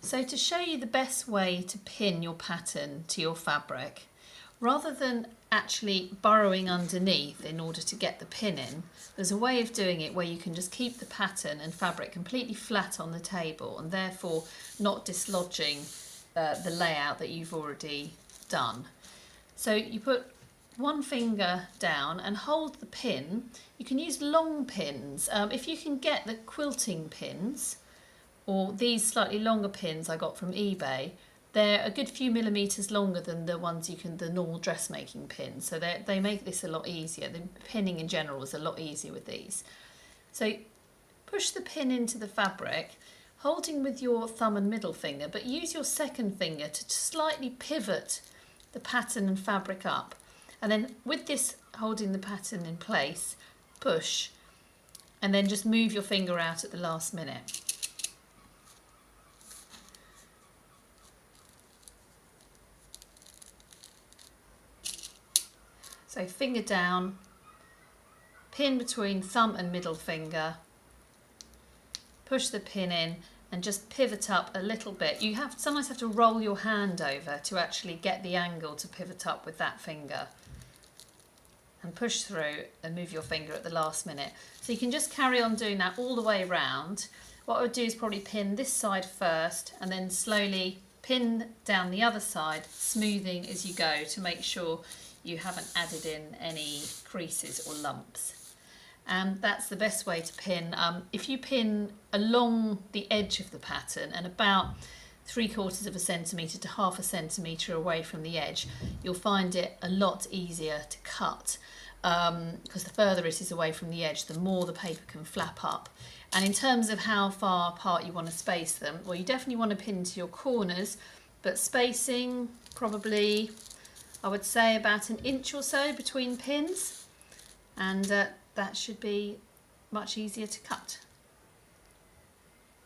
So to show you the best way to pin your pattern to your fabric, rather than actually burrowing underneath in order to get the pin in, there's a way of doing it where you can just keep the pattern and fabric completely flat on the table and therefore not dislodging the layout that you've already done. So you put one finger down and hold the pin. You can use long pins. If you can get the quilting pins, or these slightly longer pins I got from eBay, they're a good few millimetres longer than the ones the normal dressmaking pins. So they make this a lot easier. The pinning in general is a lot easier with these. So push the pin into the fabric, holding with your thumb and middle finger, but use your second finger to slightly pivot the pattern and fabric up. And then with this holding the pattern in place, push, and then just move your finger out at the last minute. So finger down, pin between thumb and middle finger, push the pin in and just pivot up a little bit. You sometimes have to roll your hand over to actually get the angle to pivot up with that finger. And push through and move your finger at the last minute. So you can just carry on doing that all the way around. What I would do is probably pin this side first and then slowly pin down the other side, smoothing as you go to make sure you haven't added in any creases or lumps. And that's the best way to pin. If you pin along the edge of the pattern and about 3/4 centimetre to 1/2 centimetre away from the edge, you'll find it a lot easier to cut, because the further it is away from the edge, the more the paper can flap up. And in terms of how far apart you want to space them, well, you definitely want to pin to your corners, but spacing probably, I would say, about 1 inch or so between pins, and that should be much easier to cut.